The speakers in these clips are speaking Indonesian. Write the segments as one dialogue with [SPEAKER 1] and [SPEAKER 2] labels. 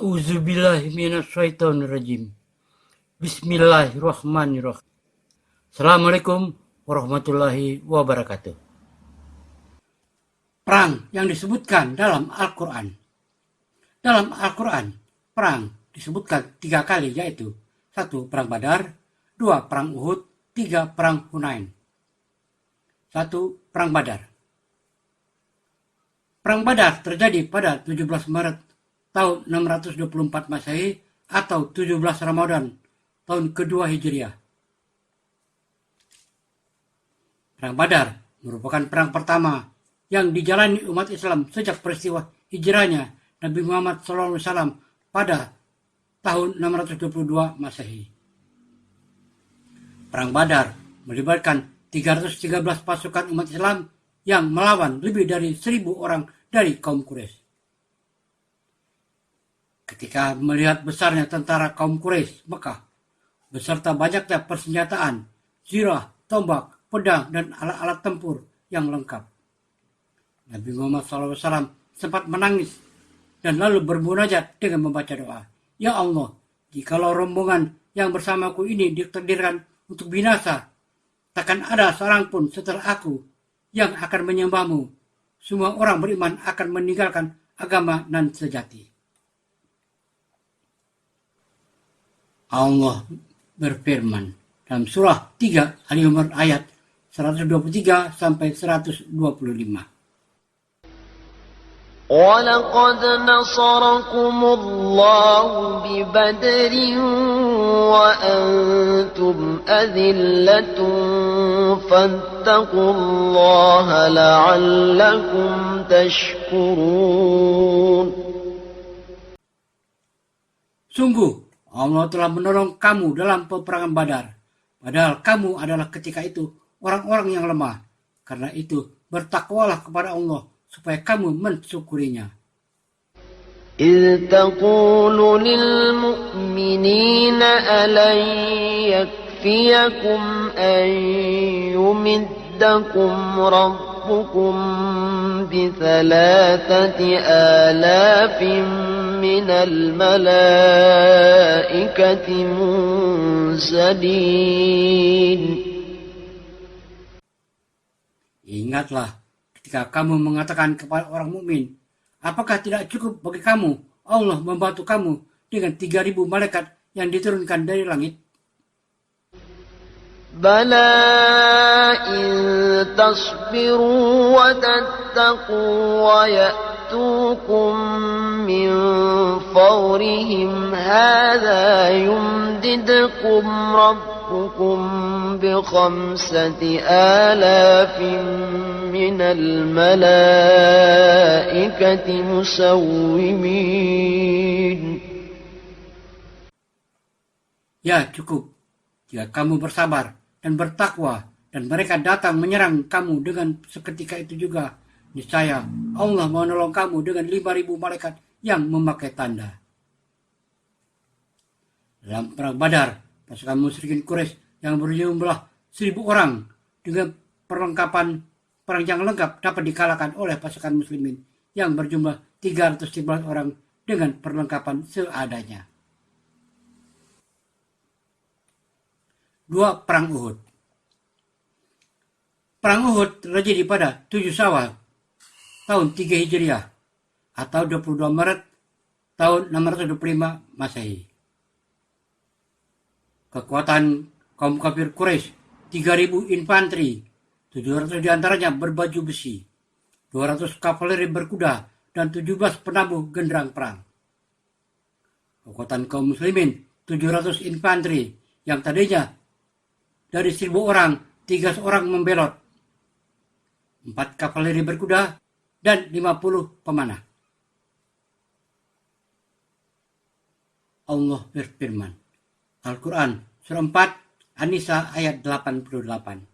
[SPEAKER 1] A'udzubillahi minasyaitonirrajim. Bismillahirrahmanirrahim. Assalamualaikum warahmatullahi wabarakatuh. Perang yang disebutkan dalam Al-Quran. Dalam Al-Quran, perang disebutkan 3 kali, yaitu 1. Perang Badar, 2. Perang Uhud, 3. Perang Hunain. 1. Perang Badar. Perang Badar terjadi pada 17 Maret tahun 624 Masehi atau 17 Ramadan tahun kedua Hijriah. Perang Badar merupakan perang pertama yang dijalani umat Islam sejak peristiwa hijrahnya Nabi Muhammad SAW pada tahun 622 Masehi. Perang Badar melibatkan 313 pasukan umat Islam yang melawan lebih dari 1.000 orang dari kaum Quraisy. Ketika melihat besarnya tentara kaum Quraisy Mekah, beserta banyaknya persenjataan, zirah, tombak, pedang, dan alat-alat tempur yang lengkap, Nabi Muhammad SAW sempat menangis dan lalu bermunajat dengan membaca doa, "Ya Allah, jikalau rombongan yang bersamaku ini ditakdirkan untuk binasa, takkan ada seorang pun setelah aku yang akan menyembahmu. Semua orang beriman akan meninggalkan agama nan sejati." Allah berfirman dalam surah 3 Ali Imran ayat 123 sampai 125.
[SPEAKER 2] وَلَقَدْ نَصَرَكُمُ اللَّهُ بِبَدْرٍ وَأَنْتُمْ أَذِلَّةٌ فَاتَّقُوا اللَّهَ لَعَلَّكُمْ تَشْكُرُونَ.
[SPEAKER 1] Sungguh Allah telah menolong kamu dalam peperangan Badar, padahal kamu adalah ketika itu orang-orang yang lemah. Karena itu bertakwalah kepada Allah supaya kamu mensyukurinya.
[SPEAKER 2] إِذْ تَقُولُ لِلْمُؤْمِنِينَ أَلَنْ يَكْفِيَكُمْ أَنْ يُمِدَّكُمْ رَبُّكُمْ ب3,000,000 مِنَ الْمَلَائِكَةِ مُنْزَلِينَ.
[SPEAKER 1] Ingatlah ketika kamu mengatakan kepada orang mukmin, apakah tidak cukup bagi kamu Allah membantu kamu dengan 3.000 malaikat yang diturunkan dari langit?
[SPEAKER 2] بَلَى إِن تَصْبِرُوا وَتَتَّقُوا وَيَأْتُوكُم مِّن فَوْرِهِمْ هَٰذَا يُمْدِدْكُمْ رَبُّكُم ب5,000,000 مِّنَ الْمَلَائِكَةِ مُسَوِّمِينَ.
[SPEAKER 1] Ya, cukup jika kamu bersabar dan bertakwa, dan mereka datang menyerang kamu dengan seketika itu juga. Niscaya Allah menolong kamu dengan 5.000 malaikat yang memakai tanda. Dalam perang Badar, pasukan musyrikin Quraisy yang berjumlah 1.000 orang dengan perlengkapan perang yang lengkap dapat dikalahkan oleh pasukan muslimin yang berjumlah 313 orang dengan perlengkapan seadanya. 2. Perang Uhud. Perang Uhud terjadi pada 7 Syawal tahun 3 Hijriah atau 22 Maret tahun 625 Masehi. Kekuatan kaum kafir Quraisy 3.000 infanteri, 700 diantaranya berbaju besi, 200 kavaleri berkuda, dan 17 penabuh genderang perang. Kekuatan kaum muslimin 700 infanteri yang tadinya dari 1.000 orang, 300 orang membelot, 4 kavaleri berkuda, dan 50 pemanah. Allah berfirman, Al-Quran surah 4 An-Nisa ayat 88.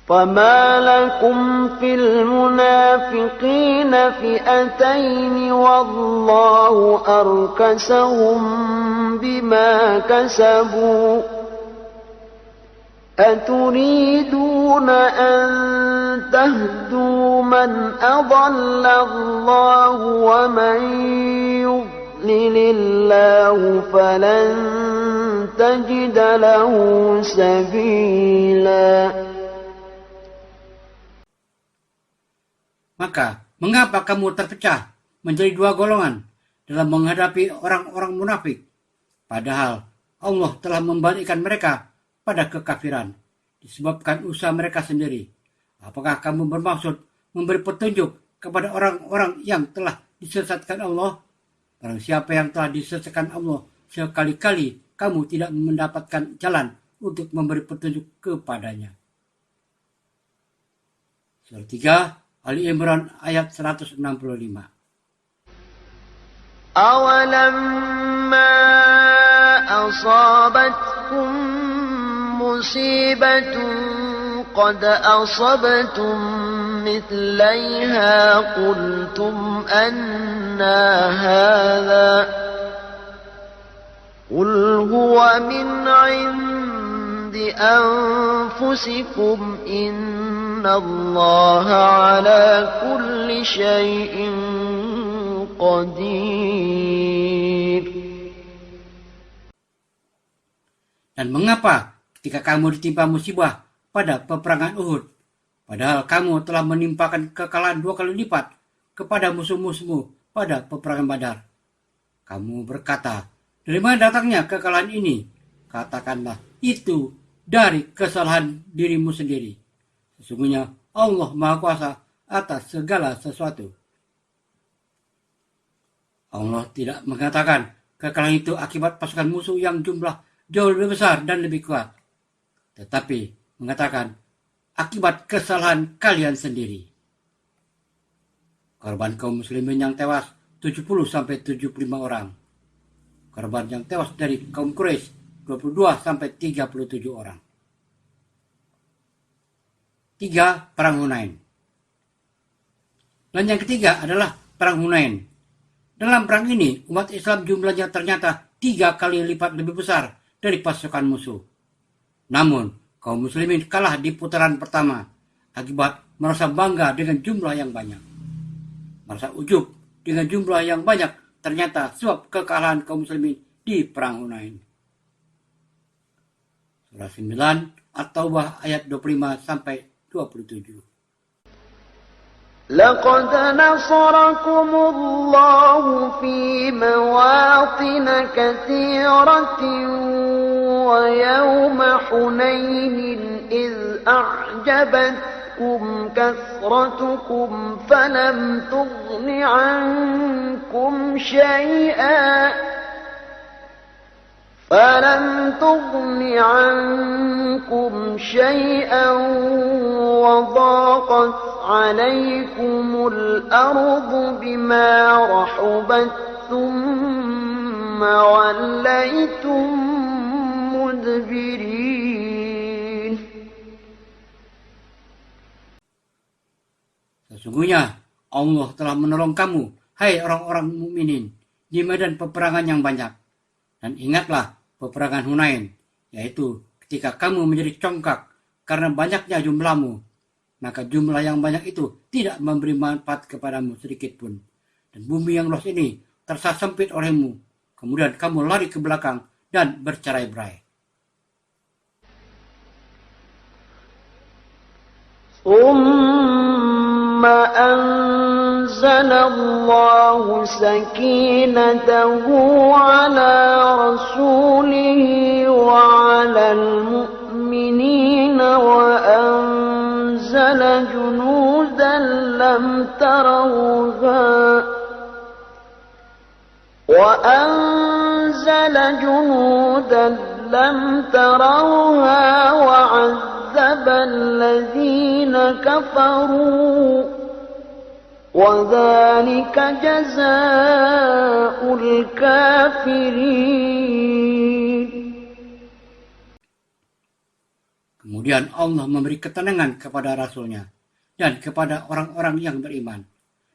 [SPEAKER 2] فَمَا لَكُمْ فِي الْمُنَافِقِينَ فِئَتَيْنِ وَاللَّهُ أَرْكَسَهُم بِمَا كَسَبُوا أَتُرِيدُونَ أَن تَهْدُوا مَنْ أَضَلَّ اللَّهُ وَمَن يُضْلِلِ يضلل الله فلن تجد له سبيلا.
[SPEAKER 1] Maka, mengapa kamu terpecah menjadi dua golongan dalam menghadapi orang-orang munafik? Padahal Allah telah membalikkan mereka pada kekafiran disebabkan usaha mereka sendiri. Apakah kamu bermaksud memberi petunjuk kepada orang-orang yang telah disesatkan Allah? Barang siapa yang telah disesatkan Allah, sekali-kali kamu tidak mendapatkan jalan untuk memberi petunjuk kepadanya. Surah 3 Ali Imran ayat 165.
[SPEAKER 2] أَوَلَمَّا أَصَابَتْكُم مُّصِيبَةٌ قَدْ أَصَبْتُم مِّثْلَيْهَا قُلْتُمْ أَنَّىٰ هَٰذَا ۖ قُلْ هُوَ مِنْ عِندِ أَنفُسِكُمْ إِنَّ اللَّهَ عَلَىٰ كُلِّ شَيْءٍ قَدِيرٌ.
[SPEAKER 1] Dan mengapa ketika kamu ditimpa musibah pada peperangan Uhud, padahal kamu telah menimpakan kekalahan 2 kali lipat kepada musuh-musuhmu pada peperangan Badar? Kamu berkata, dari mana datangnya kekalahan ini? Katakanlah, itu dari kesalahan dirimu sendiri. Sesungguhnya Allah Maha Kuasa atas segala sesuatu. Allah tidak mengatakan kekalahan itu akibat pasukan musuh yang jumlah jauh lebih besar dan lebih kuat, tetapi mengatakan akibat kesalahan kalian sendiri. Korban kaum muslimin yang tewas 70-75 orang. Korban yang tewas dari kaum Quraisy 22-37 orang. 3. Perang Hunain. Dan yang ketiga adalah Perang Hunain. Dalam perang ini, umat Islam jumlahnya ternyata 3 kali lipat lebih besar dari pasukan musuh. Namun, kaum muslimin kalah di putaran pertama akibat merasa bangga dengan jumlah yang banyak. Merasa ujub dengan jumlah yang banyak ternyata sebab kekalahan kaum muslimin di perang Hunain. Surah 9 At-Taubah ayat 25-27.
[SPEAKER 2] لقد نصركم الله في مواطن كثيرة ويوم حنين إذ أعجبتكم كثرتكم فلم تغن عنكم شيئا وضاقت عليكم الأرض بما رحبت ثم وليتم مدبرين.
[SPEAKER 1] Sesungguhnya Allah telah menolong kamu, hai orang-orang mukminin, di medan peperangan yang banyak. Dan ingatlah peperangan Hunain, yaitu ketika kamu menjadi congkak karena banyaknya jumlahmu, maka jumlah yang banyak itu tidak memberi manfaat kepadamu sedikit pun. Dan bumi yang luas ini terasa sempit olehmu. Kemudian kamu lari ke belakang dan bercerai-berai.
[SPEAKER 2] ثم أنزل الله سكينته على رسوله وعلى المؤمنين وأنزل جنودا لم تروها وعذب الذين كفروا وذلك جزاء الكافرين.
[SPEAKER 1] Kemudian Allah memberi ketenangan kepada Rasul-Nya dan kepada orang-orang yang beriman.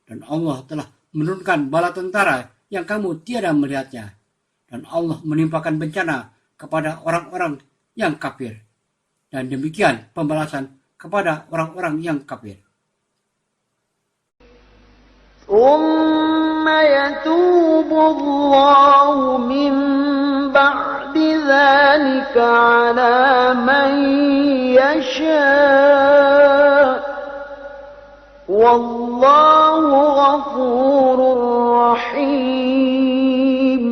[SPEAKER 1] Dan Allah telah menurunkan bala tentara yang kamu tiada melihatnya. Dan Allah menimpakan bencana kepada orang-orang yang kafir. Dan demikian pembalasan kepada orang-orang yang kafir.
[SPEAKER 2] ثم يتوب الله من بعد ذلك على من يشاء والله غفور رحيم.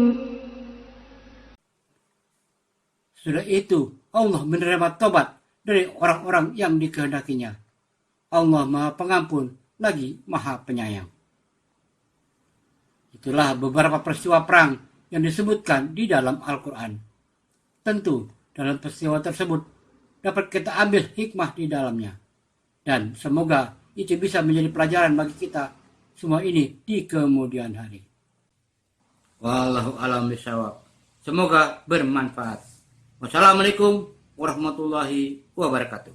[SPEAKER 1] Sudah itu Allah menerima tobat dari orang-orang yang dikehendakinya. Allah Maha Pengampun lagi Maha Penyayang. Itulah beberapa peristiwa perang yang disebutkan di dalam Al-Quran. Tentu dalam peristiwa tersebut dapat kita ambil hikmah di dalamnya. Dan semoga itu bisa menjadi pelajaran bagi kita semua ini di kemudian hari. Wallahu a'lam bishawab. Semoga bermanfaat. Wassalamualaikum warahmatullahi wabarakatuh.